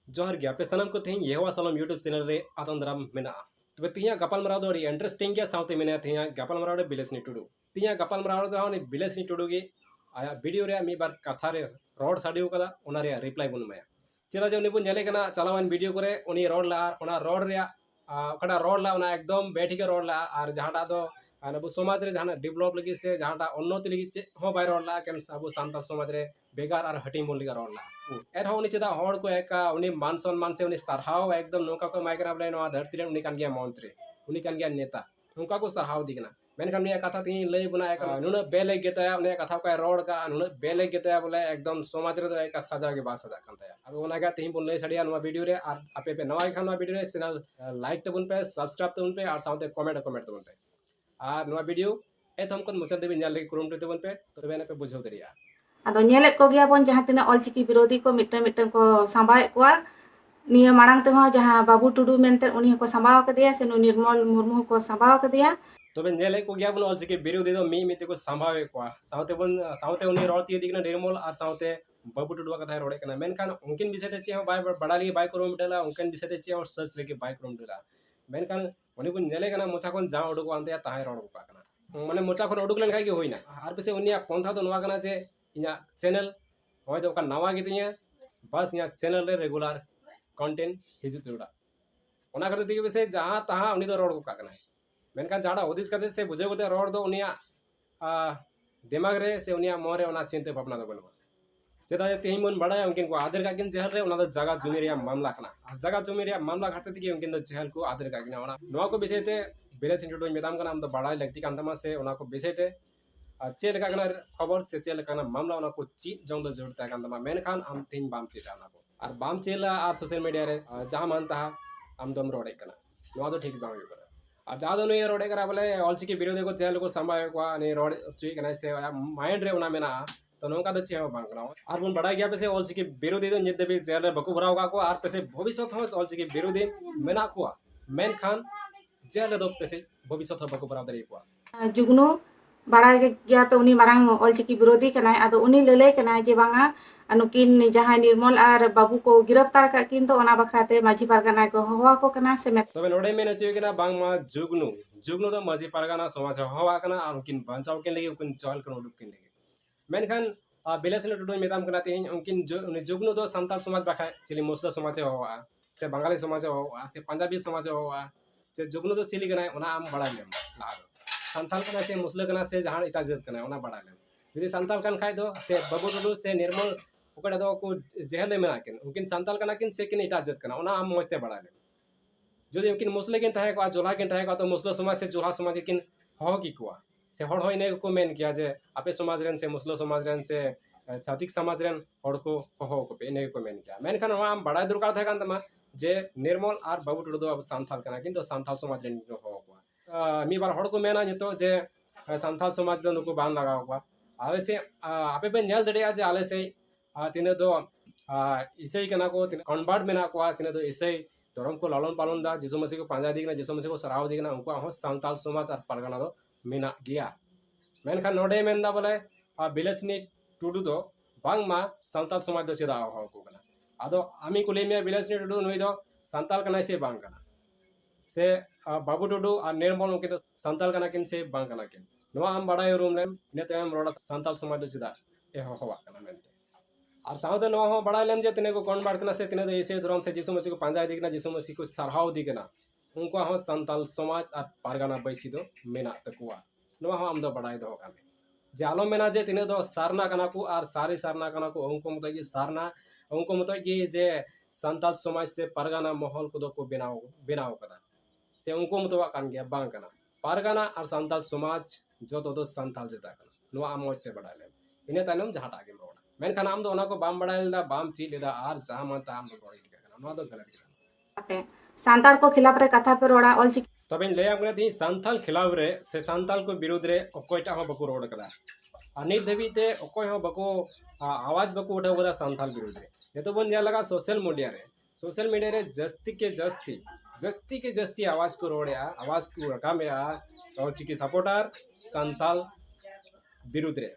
जोहर गया पे सनम को तेज ये सालम यूट्यूब चैनल रे आतन दाराम मेना तबे तीया गपाल मराव दो इंटरेस्टिंग गया साउते मेना तीया गपाल मराव बिलेसनी टुडू तीया गपाल मराव दो बिलेसनी टुडू गे आया वीडियो रे मी बार कथा रे रोड साडियो कदा ओना रे रिप्लाई बन माया चला जो निबुन नेले कना चलावन वीडियो करे उनी रोड ला ओना रोड रे कड़ा रोड ला ओना एकदम बैठी के रोड ला और जहाटा दो अब समाज रे जहां डेवलप लगी से जहां उन्नति लगी चे हो बाय रोड ला केन अब सान्ताल समाज रे बेगार और हटिंग बोल लगा रोड ला एरह उनी चेदा हड़ को एक उनी मान सम्मान से उनी सरहाव एकदम नौका को माइकरा बोले नवा धरती रे उनी कान गया मंत्री उनी कान गया नेता उनका को सरहाव दिगना मेनखान निया कथा तीन लई बुना एक नुन बेले गेता उनी कथा को रोड का नुन बेले गेता बोले एकदम समाज रे एक सजा के बा सजा कानता अब ओना गा तीन बुन लई सडिया नवा वीडियो रे और आपे पे नवा खान नवा वीडियो रे चैनल लाइक तबुन पे सब्सक्राइब तबुन पे और साथे कमेंट तबुन पे और नवा वीडियो एथम कन मुचाद देबी ᱧᱮᱞ ᱞᱟᱹᱜᱤᱫ ᱠᱩᱨᱩᱢᱩᱴᱩ ᱛᱟᱵᱚᱱ ᱯᱮ ᱛᱚᱵᱮ ᱟᱱᱟᱯᱮ ᱵᱩᱡᱷᱟᱹᱣ ᱫᱟᱲᱮᱭᱟᱜᱼᱟ ᱟᱫᱚ ᱧᱮᱞᱮᱫ ᱠᱚ ᱜᱮᱭᱟ ᱵᱚᱱ ᱡᱟᱦᱟᱸ ᱛᱤᱱᱟᱹᱜ ᱚᱞᱪᱤᱠᱤ ᱵᱤᱨᱳধী ᱠᱚ ᱢᱤᱫᱴᱟᱝ ᱠᱚ ᱥᱟᱢᱵᱟᱣᱮᱫ ᱠᱚᱣᱟ ᱱᱤᱭᱟᱹ ᱢᱟᱲᱟᱝ ᱛᱮᱦᱚᱸ ᱡᱟᱦᱟᱸ ᱵᱟᱵᱩ ᱴᱩᱰᱩ ᱢᱮᱱᱛᱮ ᱩᱱᱤ ᱦᱚᱸᱠᱚ ᱥᱟᱢᱵᱟᱣ ᱠᱟᱫᱮᱭᱟ ᱥᱮ ᱱᱤᱨᱢᱚᱞ ᱢᱩᱨᱢᱩ ᱦᱚᱸᱠᱚ ᱥᱟᱢᱵᱟᱣ ᱠᱟᱫᱮᱭᱟ तबे ᱧᱮᱞᱮᱫ ᱠᱚ ᱜᱮᱭᱟ ᱵᱚᱱ ᱚᱞᱪᱤᱠᱤ ᱵᱤᱨᱳধী ᱫᱚ ᱢᱤ ᱛᱮᱠᱚ ᱥᱟᱢᱵᱟᱣᱮᱫ ᱠᱚᱣᱟ साथे उनी रॉड तीय दिगना निर्मल और साथे बाबू टुडुआ कथा रोड़े कना मेनखान उनकिन विषय ते चे बाय बड़ा लगी बाय करो मिटला उनकिन विषय ते चे और सर्च लेके बाय करो मिटला मेनखान उनी को नेले कना मोचा कोन जा उडुको आंते ताहे रोड को कना माने मोचा कोन उडुक लन खाई के होइना आर पिसे उनिया पंथा तो नवा कना जे इना चैनल होय दो का नवा गितिया बस इना चैनल रे रेगुलर कंटेंट हिजु तुडा ओना करे दिगे विषय जहां तहां उनी दो रोड को कना मेनखान जाड़ा ओदिस कते से बुझे गोते रोड दो उनिया दिमाग रे से उनिया मोरे ओना चिंता भावना दो बनवा चेदा तेही मन बड़ा उनकिन को आदर का किन जहल रे ओना दो जगह जमी रे मामला कना जगह जमी रे मामला घाटे दिगे उनकिन दो जहल को आदर का किना ओना नवा को विषय ते बिलेस इंटरव्यू मेदाम कना हम तो बड़ा लगती कान तमा से ओना को विषय ते चेल का कना खबर से चेल कना मामला ओना को ची जों दो जरूरत कान तमा मेनखान हम तीन बाम चेला ना को और बाम चेला और सोशल मीडिया रे जहां मानता हम दम रोडे कना नवा तो ठीक बाम यो और जहाँ दोनों ये रोडे करा बोले ऑलचिकी विरोधी को चैनल को संभाल को नहीं रोड चुई कना से माइंड रे उना मेना तो नौका तो चेहो बांग कना और बुन बड़ा गया पे ऑलचिकी विरोधी तो नित देबी चैनल रे बकु भराव का को और पे भविष्य थो ऑलचिकी विरोधी मेना को मेन खान चैनल दो पे भविष्य थो बकु भराव दरे को जुगनू बड़ा गया पे उनी मारंग ऑलचिकी विरोधी कनाय आदो उनी लेले कनाय जे बांगा अनुकिन जहां निर्मल और बाबू को गिरफ्तार का किन तो ओना बखराते माझी पारगाना को हवा को कना से में तबे नोडे में नचुई कना बांग मा जुगनू जुगनू तो माझी पारगाना समाज हवा कना और उनकिन बंचाव के लगे उनकिन चहल कन उडुक के लगे मेनखान बिलेसन टुडू मेदाम कना तेन उनकिन जुगनू तो संताल समाज बाखा चिली मुस्लिम समाज हवा से बंगाली समाज हवा से पंजाबी समाज हवा से जुगनू तो चिली कना ओना आम बड़ा लेम ला संताल कना से मुस्लिम कना से जहां इता जत कना ओना बड़ा लेम यदि संताल कन खाय दो से बाबू टुडू से निर्मल ओकड़ा दो को जेहले में आकिन उनकिन संताल कना किन से किन इता जत कना ओना आम मोते बड़ा लेम जो उनकिन मुस्लिम किन ताहे को जोला किन ताहे को तो मुस्लिम समाज से जोला समाज किन हो की को से हड़ होइने को मेन किया जे आपे समाज रेन से मुस्लिम समाज रेन से छातिक समाज रेन हड़ को हो को पे ने को मेन किया मेन खान हम बड़ा दरकार था कान तमा जे निर्मल और बाबू टुडू अब संथाल कना किन तो संथाल समाज रेन हो को मी बार हड़ को मेना नितो जे संथाल समाज दो नुको बान लगा को आले से आपे पे नेल दड़िया जे आले से तिने दो इसई कना को कन्वर्ट मेना को तिने दो इसई धर्म को लालन पालन दा जिसु मसीह को पांजा दिगना जिसु मसीह को सराव दिगना उनको हो संताल समाज और परगना दो मेना गया मेनखान नोडे मेनदा बोले बिलेसनी टुडू दो बांग मा संताल समाज दो चेदा हो को कना आदो आमी कुले में बिलेसनी टुडू नुई दो संताल कना से बांग कना से बाबू टुडू और निर्मल उनके तो संताल कना किन से बांग कना किन नोआ हम बड़ा रूम रे नेते हम रोड़ा संताल समाज दो चेदा ए हो कना मेनते और साउथ नो हो बड़ा लेम जे तिने को कौन बार कना से तिने तो इसे धर्म से जिसु मसीह को पांजा दिगना जिसु मसीह को सरहाव दिगना उनको हो संताल समाज और पारगाना बैसी दो मेना तकुआ नो हो हम दो बड़ा दो कामे जे आलो मेना जे तिने दो सारना कना को और सारी सारना कना को उनको मत की सारना उनको मत की जे संताल समाज से पारगाना माहौल को दो को बनाओ कदा से उनको मत कान गया बांग कना पारगाना और संताल समाज जो तो संताल जेता कना नो आम मोते बड़ा लेम इने तानम जहाटा आगे रोड़ा मेनखान आम दो ओना को बाम बड़ा लेदा बाम ची लेदा और जहां मानता आम दो रोड़ी कना नो दो गलत ओके सांताल को खिलाफ रे कथा पे रोड़ा ऑलचिकी तबे ले आगना थी संथाल खिलाफ रे से संथाल को विरोध रे ओकोयटा हो बको रोड कदा अनित देवी ते ओकोय हो बको आवाज बको उठाव कदा संथाल विरोध रे ये तो बन जा लगा सोशल मीडिया रे जस्ती के जस्ती आवाज को रोड़या आवाज को रखा में और चिकी सपोर्टर संथाल विरोध रे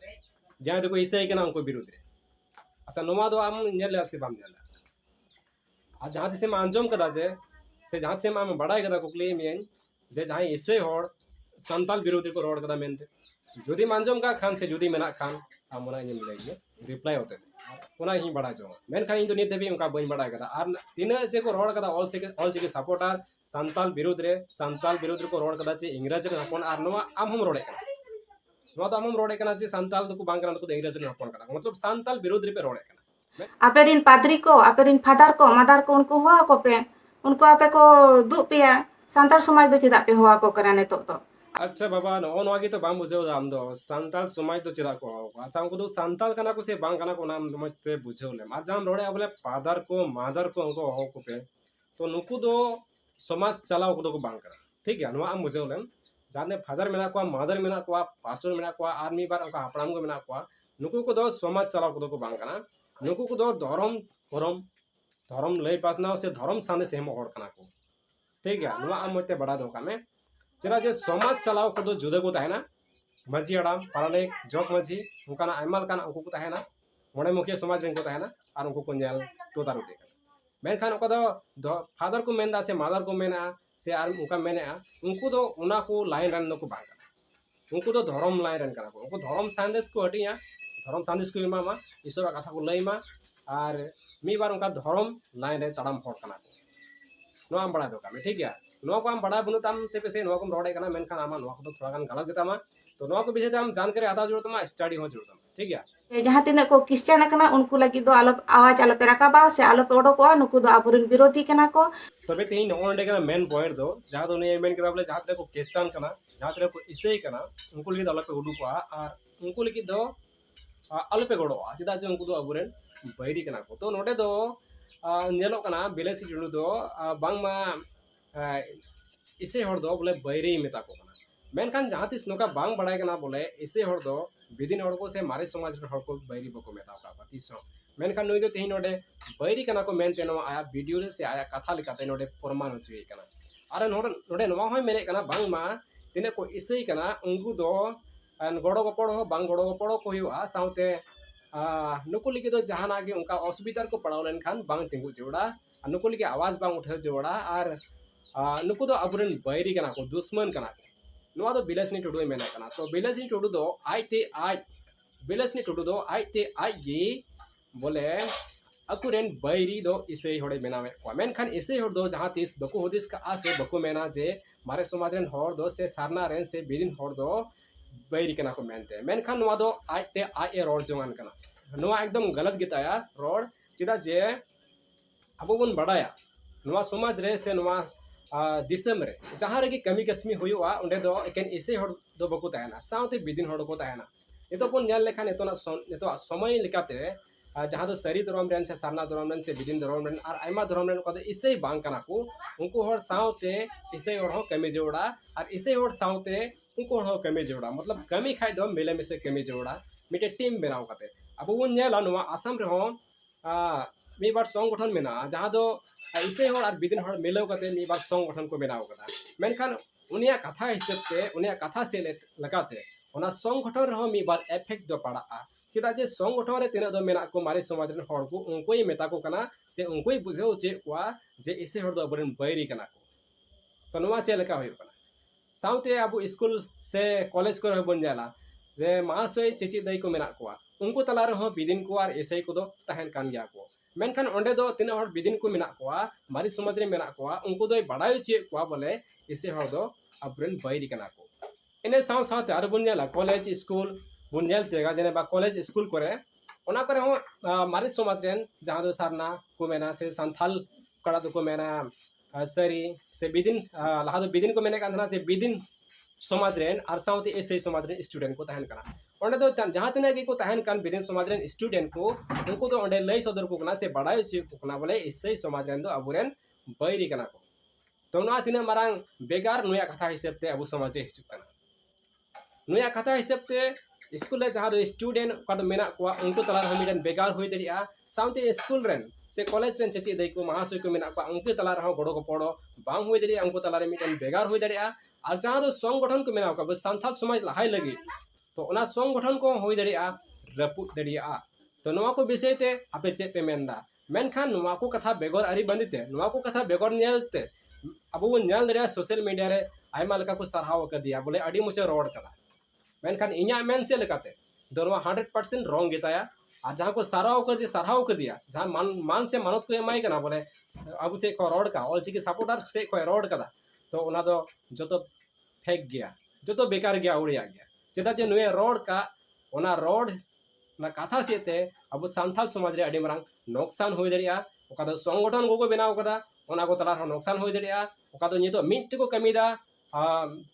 जहां देखो ईसाई के नाम को विरोध रे अच्छा नोमा दो आम नेल से बाम नेल और जहाँ तिसे आंजम कदा जे से जहाँ से आम बड़ा कदा कुकली में जे जहाँ इसे हर संताल विरोधी को रोड कदा मेनते जुदी आंजम का खान से जुदी मेना खान आम ओना इन मिले रिप्लाई होते ओना ही बड़ा जो मेनखान इन नित देवी उनका बई बड़ा कदा और तीना जे को रोड कदा ऑल चिकी सपोर्टर संताल विरोध रे को रोड कदा चे इंग्रजी रे हपन और नवा आम हम रोडे कना नवा तो आम रोडे कना जे संताल तो को बांग कना को इंग्रजी रे हपन कना मतलब संताल विरोध रे पे रोडे कना aperin padri ko aperin father ko mother ko unku hoa ko pe unku ape ko du pe santar somaj do chida pe hoa ko kana ne to अच्छा बाबा नो नोगी तो बाम बुझे आम दो संताल समाज तो चिरा को अच्छा हमको तो संताल कना को से बांग कना को नाम मस्ते बुझे ले मार जाम रोडे बोले फादर को मदर को उनको हो को पे तो नुकु दो समाज चलाओ को बांग करा ठीक है नो आम बुझे ले जाने फादर मेना को मदर मेना को पास्टर मेना को आर्मी बार उनका हापड़ाम को मेना को नुकु को दो समाज चलाओ को बांग कना नुकु को दो धर्म धर्म धर्म लय पासना से धर्म साने से हम और कना को ठीक है नो आम मते बड़ा दो का में चला जे समाज चलाव को दो जुदा को तहना मजी हड़ाम पारानिक जग मजी उनका आयमाल काना उनको को तहना मोड़े मुखिया समाज रेन को तहना और उनको को नेल तो तारु दे मेनखान उनको दो फादर को मेनदा से मदर को मेना से आर उनका मेने उनको दो उना को लाइन रन को बांगा उनको दो धर्म लाइन रन करा उनको धर्म संदेश को हटिया धर्म संदेश को इमा ईश्वर कथा को लईमा और मी बार उनका धर्म लाइन रे तड़ाम हर कना नो आम बड़ा दो का ठीक है नो को आम बड़ा बुनु ताम ते पेसे नो को रोडे कना मेनखान आमा नो को थोड़ा गान गलत गेतामा तो नो को विषय ते आम जानकारी आधा जरूरत मा स्टडी हो जरूरत ठीक है जहाँ तीन को क्रिश्चियन कना उनको लगी दो आलो आवाज आलो पे रकाबा से आलो पे ओडो को नुकु दो आबुरिन विरोधी कना को तबे तेही नो ओंडे कना मेन पॉइंट दो जहां तो ने मेन करा बोले जहां ते को क्रिश्चियन कना जहां ते को ईसाई कना उनको लगी आलो पे उडु को और उनको लगी दो आलो पे गोडो चेदा जे उनको दो आबुरेन बैरी कना को तो नोडे दो नेलो कना बेलेसी जुडु दो बांगमा इसे हर दो बोले बैरी मेता को कना मेनखान जहाँ तीस नोका बांग बड़ाई कना बोले इसे हर दो बिदिन हर को से मारे समाज रे हर को बैरी बको मेता का तीस मेनखान नुई दो तेही नोडे बैरी कना को मेन तेनो आया वीडियो रे से आया कथा लिकाते नोडे प्रमाण होचुई कना अरे नोडे नोवा होय मेने कना बांग मा तिने को इसे कना उंगु दो गड़ो गपड़ो बांग गड़ो गपड़ो को हुआ साउते नुकु लिगे दो जहाना के उनका असुविधा को पड़ाव लेनखान बांग तिंगु जोड़ा नुकु लिगे आवाज बांग उठे जोड़ा और नुकु दो अबुरेन बैरी कना को दुश्मन कना को नुआ दो बिलेसनी टुडू मेना कना तो बिलेसनी टुडू दो आई बिलेसनी टुडू दो आई गी बोले अकुरेन बैरी दो इसे होड़े मेनावे को मेनखान इसे होड़ दो जहां तीस बको होदिस का आसे बको मेना जे मारे समाज रेन होड़ दो से सारना रेन से बिदिन होड़ दो बैरी कना को मेनते मेनखान नुआ दो आई रोड जोंगान कना नुआ एकदम गलत गिताया रोड चिदा जे अबो बन बड़ाया नुआ समाज रे से नुआ दिसम रे जहाँ रे कमी कस्मी हुआ उंडे दो एकेन इसे हर दो बको तहना साउते बिदिन हर को तहना नितो बन नेल लेखा नितो समय लेकाते जहाँ दो सरी धर्म रेन से सारना धर्म रेन से बिदिन धर्म रेन और आयमा धर्म रेन को इसे बांग कना को उनको हर साउते इसे हर हो कमी जोड़ा और इसे हर साउते उनको हर कमी जोड़ा मतलब कमी खाई दो मिले मिसे कमी जोड़ा मिटे टीम बनाव काते अब वो नेला नुआ आसाम रे हो मी बार संगठन मेना जहाँ दो इसे हर और बिदिन हर मिलाव काते मी बार संगठन को बनाव कदा मेनखान उनिया कथा हिसाब ते उनिया कथा से लगाते ओना संगठन रहो मी बार इफेक्ट दो पड़ा चेदा जे संगठन रे तिना दो मेना को मारे समाज रे हर को उनको ही मेता को कना से उनको ही बुझेओ चे कोआ जे इसे हर दो अबरेन बैरी कना को तो नुआ चे लेका होय कना साउते अब स्कूल से कॉलेज को बन जाला जे महाशय चिचि दई को मेना को उनको तला रे हो बिदिन को और इसे को दो तहन कान गया को मेनखान ओंडे दो तिना हर बिदिन को मेना को मारी समाज रे मेना को उनको दो बड़ाई चे को बोले इसे हर दो अबरेन बैरी कना को इने साव सावते आरो बन जाला कॉलेज स्कूल बन जेल तेगा जेने बा कॉलेज स्कूल करे ओना करे हो मारी समाज रेन जहां दो सारना को मेना से संथाल कड़ा दो को मेना सरी से बिदिन लहा दो बिदिन को मेने कांधना से बिदिन समाज रेन और साउते ऐसे समाज रेन स्टूडेंट को तहन कना ओंडे दो जहां तने के को तहन कान बिदिन समाज रेन स्टूडेंट को उनको दो ओंडे लई सदर को कना से बड़ाई छि को कना बोले ऐसे समाज रेन दो अबुरेन बैरी कना को तो ना तिना मारांग बेगार नुया कथा हिसाब ते अबु समाज रे हिसुक कना नुया कथा हिसाब ते स्कूल जहाँ दो स्टूडेंट का मेना को उनको तला मिटन बेगार हुई दरिया साउते स्कूल रेन से कॉलेज रेन चेची दई को महाशय को मेना को उनको तला रहो गड़ो को पड़ो बांग हुई दरिया उनको तला रे मिटन बेगार हुई दरिया और जहाँ दो संगठन को मेना को संथाल समाज लहाई लगी तो ओना संगठन को हुई दरिया रपुद दरिया तो नवा को विषय ते आपे चे पे मेनदा मेनखान नोवा को कथा बेगर आरी बंदिते नोवा को कथा बेगर नेलते अब वो नेल दरिया सोशल मीडिया रे आयमा लका को सरहाव कदिया बोले अडी मुचे रोड कदा मेनखान इnya मेन से लेकाते दो 100% रॉन्ग गिताया और जहाँ को सरहाव कदिया जहाँ मान से मानत को एमाई कना बोले अब से को रोड का ऑलचिकी सपोर्टर से को रोड कदा तो ओना दो जो तो फेक गया जो तो बेकार गया उड़िया गया चेदा जे नुए रोड का ओना रोड ना कथा सेते अब सान्थाल समाज रे अडी मरांग नोकसान हो दरिया ओका दो संगठन को बनाव कदा ओना को तला नोकसान हो दरिया ओका दो नितो मिट को कमीदा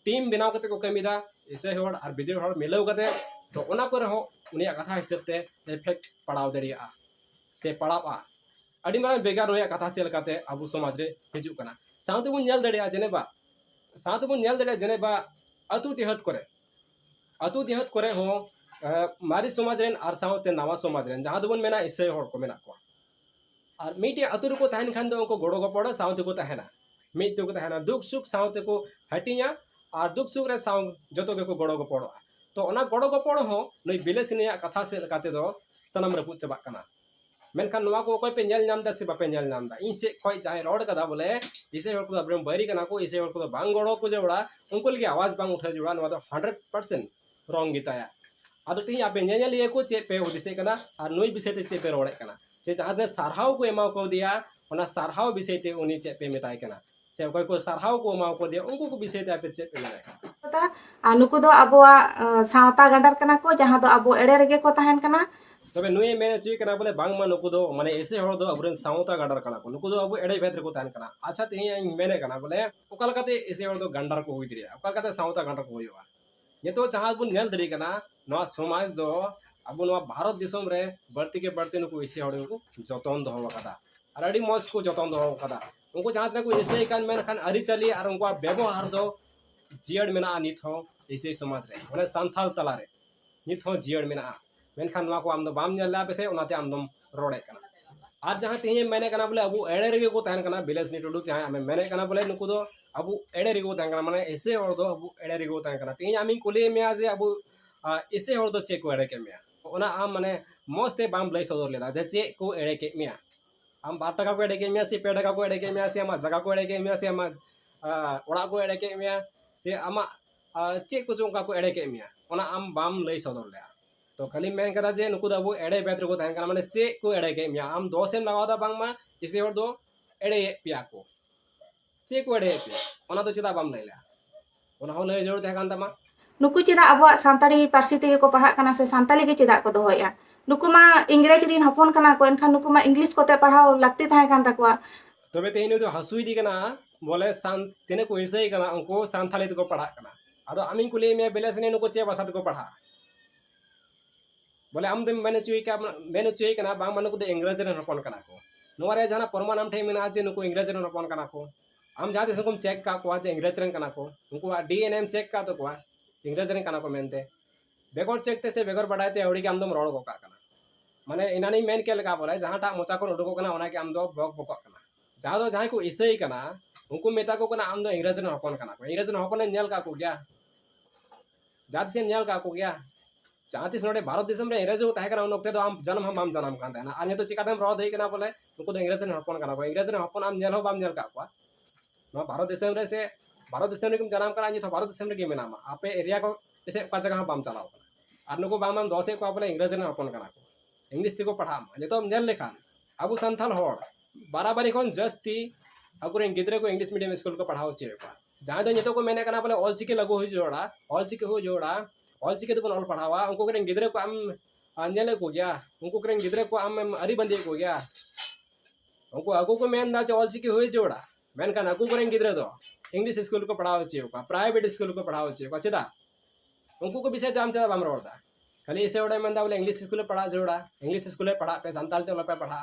टीम बनाव कते को कमीदा इसे होड़ और बिदिर होड़ मिलाव कते तो ओना को रहो उनिया कथा हिसाब ते इफेक्ट पड़ाव दरिया से पड़ावा अडी मरांग बेगार नुया कथा से लकाते अब समाज रे हिजु कना साउते बुन नेल दरिया जेनेबा अतु तिहत करे हो मारी समाज रेन और साउते नवा समाज रेन जहाँ दोबन मेना इसे होड़ को मेना को और मीटे अतु रुको तहन खान दो उनको गोड़ो गपड़ साउते को तहना मीट तो को तहना दुख सुख साउते को हटिया और दुख सुख रे साउ जतो के को गोड़ो गपड़ तो ओना गोड़ो गपड़ हो नई बिलेसिनिया कथा से लकाते दो सनम रपु चबा कना मेनखान नवा को कोई पे नेल नाम दा से बापे नेल नाम दा इन से कोई चाहे रोड कदा बोले इसे होड़ को अब्रम बैरी कना को इसे होड़ को बांग गोड़ो को जोड़ा उनको लगे आवाज बांग उठा जोड़ा नवा तो 100% रॉन्ग गिताया आदो ती आपे नेल लिए को चे पे उदिसे कना और नुई विषय ते चे पे रोड़े कना चे जहां ने सरहाव को एमा को दिया ओना सरहाव विषय ते उनी चे पे मेताय कना से कोई को सरहाव को एमा को दिया उनको को विषय ते आपे चे पे मेताय पता नुकु दो अबवा सावता गंडर कना को जहां दो अबो एड़े रेगे को तहन कना तबे नुई मेने चुई कना बोले बांग मा नुकु दो माने ऐसे होड़ दो अबरेन सावता गंडर कना को नुकु दो अब एड़े भेत्र को तहन कना अच्छा ते मेने कना बोले ओकल कते ऐसे होड़ दो गंडर को हुई दिया ओकल कते सावता गंडर को हुईवा ये तो जहां बुन नेल दरी कना नवा समाज दो अब नवा भारत दिसम रे बढ़ती के बढ़ते नुकु ऐसे होड़ को जतन दो कदा और अड़ी मौज को जतन दो कदा उनको जहां तक ऐसे कान मेन खान अरी चली और उनको व्यवहार दो जियड़ मेना नित हो ऐसे समाज रे माने सांथाल तला रे नित हो जियड़ मेना मेनखान नवा को आम दो बाम नेला बेसे ओनाते आम दम रोड़े कना और जहां तेहे मैंने कना बोले अब एड़े रेगे को तहन कना बिलेस नि टुडू जहां हमें मैंने कना बोले नुकु दो अब एड़े रेगे को तहन कना माने ऐसे होड़ दो अब एड़े रेगे को तहन कना तेहे आमी कुले में जे अब ऐसे होड़ दो चे को एड़े के में ओना आम माने मस्ते बाम लई सदर लेदा जे चे को एड़े के में आम 2 टाका को एड़े के में से 2 टाका को एड़े के में से आमा जगह को एड़े के में से आमा ओड़ा को एड़े के में से आमा चे को जोंका को एड़े के में ओना आम बाम लई सदर ले तो खाली मेन कदा जे नुकु दबु एड़े बेत्र को तहन कना माने से को एड़े के मिया आम दोसेम लगाव दा बांग मा इसे होड़ दो एड़े पिया को से को एड़े पिया ओना तो चिदा बाम लैला ओना हो लय जोड़ तहन तमा नुकु चिदा अबवा सांताली पारसी ते को पढ़ा कना से सांताली के चिदा को दोया नुकु मा इंग्रेजी रिन हपन कना को एनखान नुकु मा इंग्लिश कोते पढ़ाओ लगती थाय कान तकवा तबे तेहिनो तो हसुई दी कना बोले सान तेने को ऐसे ही कना उनको सांथाली को पढ़ा कना आदो आमी कुले में बेलेसने नुको चे भाषा को पढ़ा बोले आम मैंने चुई कना बांग मानु को इंग्रेजी रे हपन कना को नोवा रे जाना परमान आम ठे मेना जे नुको इंग्रेजी रे हपन कना को आम जहां देश को चेक का को जे इंग्रेजी रे कना को उनको डीएनएम चेक का तो को इंग्रेजी रे कना को मेनते बेगर चेक ते से बेगर बढ़ाते अवड़ी के आम दम रोड को कना माने इनानी मेन के लगा बोले जहां टा मोचा को उडको कना ओना के आम दो बक बक कना जहां दो जहां को इसई कना उनको मेता को कना आम दो इंग्रेजी रे हपन कना को इंग्रेजी रे हपन नेल का को गया जाति से नेल का को गया जहाँ तीस नोड़े भारत देश में इंग्रेजी को तहकना उन वक्त आम जन्म हम बाम जन्म कान तहना आने तो चिकाते रद होई कना बोले उनको तो इंग्रेजी ने हपन कना को इंग्रेजी ने हपन आम नेल हो बाम नेल का को नो भारत देश में से भारत देश में कुम जन्म करा नि तो भारत देश में के मेनामा आपे एरिया को ऐसे का जगह बाम चलाओ कना और नुको बाम बाम दोसे को बोले इंग्रेजी ने हपन कना को इंग्लिश ते को पढ़ा नि तो नेल लेखान अब संथाल होड़ बराबरी खन जस्ती अकुरेन गिदरे को इंग्लिश मीडियम स्कूल को पढ़ाओ चे जहाँ तो नितो को मैंने कना बोले ऑलचिकी लगो हो जोड़ा ऑलचिकी हो जोड़ा ऑलचिकी तो ऑल पढ़ावा उनको करें गिदरे को आम अंजले को गया उनको करें गिदरे को आम अरी बंदे को गया उनको अगो को मेन दा ऑलचिकी हो जोड़ा मेन का अगो करें गिदरे दो इंग्लिश स्कूल को पढ़ाओ चे का प्राइवेट स्कूल को पढ़ाओ चे का चेदा उनको को विषय दाम चेदा बाम रोड़ा खाली इसे ओडे मन दा बोले इंग्लिश स्कूल पढ़ा जोड़ा इंग्लिश स्कूल पढ़ा पे संताल ते पे पढ़ा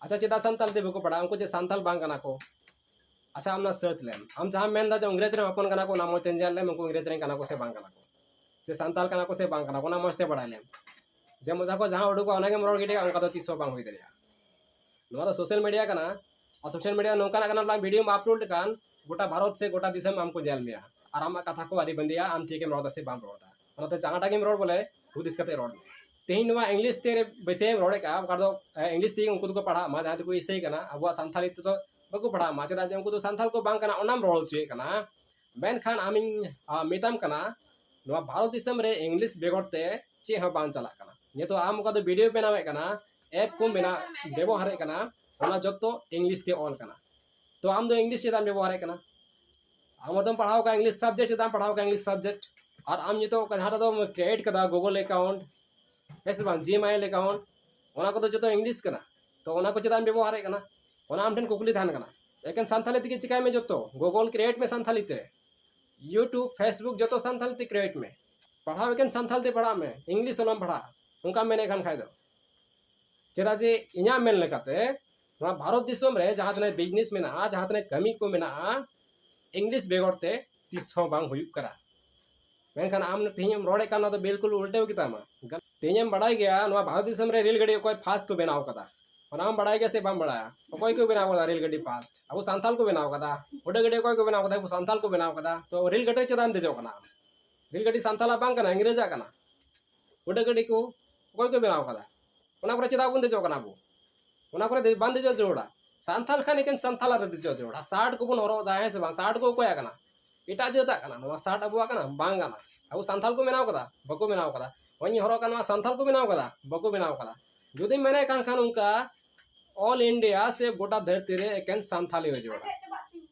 अच्छा चेदा संताल ते को पढ़ा उनको जे संताल बांग कना को अच्छा हमना सर्च लेम हम जहां मेन दा जो अंग्रेजी रे अपन कना को नाम तेन जान लेम उनको अंग्रेजी रे कना को से बांग कना को से संताल कना को से बांग कना को ना मस्ते पढ़ा लेम जे मजा को जहां उडको ओना के मरोड़ गिटे उनका तो 300 बांग होई दरिया नोरा सोशल मीडिया कना और सोशल मीडिया नोका कना वीडियो में अपलोड कान गोटा भारत से गोटा दिसम हमको जेल में और आमा कथा को आदि बंदिया आम ठीक है मरोड़ से बांग रोड़ा ओना तो जहां टाके मरोड़ बोले खुद इसकते रोड तेहिन नवा इंग्लिश ते वैसे रोड़े का बकार दो इंग्लिश ते उनको तो पढ़ा मा जहां को इसे कना अब सानथाली तो बको पढ़ा मा चदा जे उनको तो सानथाल को बांग कना ओनाम रोल से कना मेनखान आमिन मिताम कना नवा भारत दिसम रे इंग्लिश बेगरते चे हो बांग चला कना ये तो आम का तो वीडियो बनावे कना ऐप को बिना व्यवहार कना ओना जतो इंग्लिश ते ऑल कना तो आम दो इंग्लिश चेदान व्यवहार कना आम तो पढ़ाओ का इंग्लिश सब्जेक्ट चेदान पढ़ाओ का इंग्लिश सब्जेक्ट और आम ये तो जहां तो क्रिएट कदा गूगल अकाउंट है से बांग जीमेल अकाउंट ओना को तो जतो इंग्लिश कना तो ओना को चेदान व्यवहार कना ओना आम ठन कुकली थान कना लेकिन सानथाली ते चिकाय में जतो गूगल क्रिएट में सानथाली ते यूट्यूब फेसबुक जतो सानथाली ते क्रिएट में पढ़ाओ लेकिन सानथाल ते पढ़ा में इंग्लिश ओलम पढ़ा उनका मेने खान खाय दो चेदा जे इना मेन लेकाते नवा भारत दिसम रे जहां तने बिजनेस में ना जहां तने कमी को में ना इंग्लिश बेगरते तीस हो बांग हुयुक करा मेनखान आम तेहम रोड़े का तो बिल्कुल उल्टे कितामा तेहम बड़ाई गया नवा भारत दिसम रे रेल गाड़ी कोई फास्ट को बनाव कदा ओनाम बड़ाई गया से बाम बड़ाया कोई को बनाव कदा रेल गाड़ी फास्ट अब सानथाल को बनाव कदा उड़े गाड़ी कोई को बनाव कदा अब सानथाल को बनाव कदा तो रेल गाड़ी चदान देजो कना रेल गाड़ी सानथाला बांग कना अंग्रेजा कना उड़े गाड़ी को कोई को बनाव कदा ओना करे चदा बुन देजो कना बो ओना करे बांध देजो जोड़ा सानथाल खान एकेन सानथाला रे देजो जोड़ा साठ को बुन हरो दा है से बांग साठ को कोया कना इटा जेता कना नवा साठ अबुआ कना बांग कना अब सानथाल को बनाव कदा बको बनाव कदा वही हरो कना सानथाल को बनाव कदा बको बनाव कदा जुदी मैंने कान खान उनका ऑल इंडिया से गोटा धरती रे एकेन सानथाली हो जोड़ा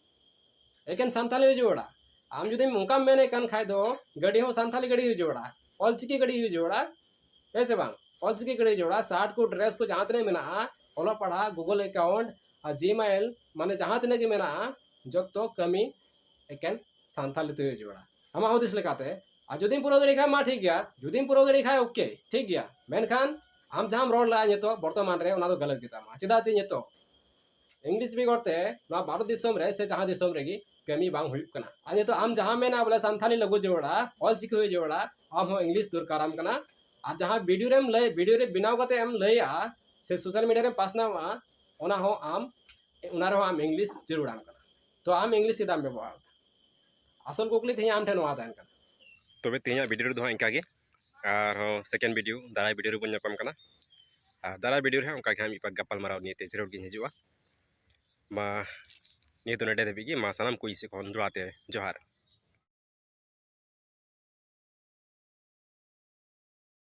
एकेन सानथाली हो जोड़ा आम जुदी उनका मैंने कान खाय दो गड़ी हो सानथाली गड़ी हो जोड़ा ऑलचिकी गड़ी हो जोड़ा ऐसे बांग ऑलचिकी गड़ी जोड़ा साठ को ड्रेस को जहां तने मेना ओला पढ़ा गूगल अकाउंट और जीमेल माने जहां तने के मेना जतो कमी एकेन सानथाली ते जोड़ा हम आउदिस लेकाते आ जुदीम पुरो दरी खाय मा ठीक गया जुदीम पुरो दरी खाय ओके ठीक गया मेनखान आम जहां रोड ला तो वर्तमान रे ओना तो गलत गितामा चेदा चे तो इंग्लिश भी करते ना भारत दिसम रे से जहां दिसम रेगी कमी बांग हुई कना आ तो आम जहां मेना बोले सानथाली लगो जोड़ा ऑल सिख हुई जोड़ा आम हो इंग्लिश दरकार आम कना आ जहां वीडियो रे लय वीडियो रे बिनाव कते हम लया से सोशल मीडिया रे पासनावा ओना हो आम ओना रे आम इंग्लिश जरूर आम कना तो आम इंग्लिश से दाम व्यवहार असल कुकली थे आम ठेन वा तहन कना तबे तेहना वीडियो दो इनका गे और सेकेंड वीडियो दाराय वीडियो बन जापाम कना दाराय वीडियो रे उनका हम इपा गपाल माराव निते जरूर गिन हजुआ मा निये तो नडे देबी मा सनम को इसे खन दुआते जोहार।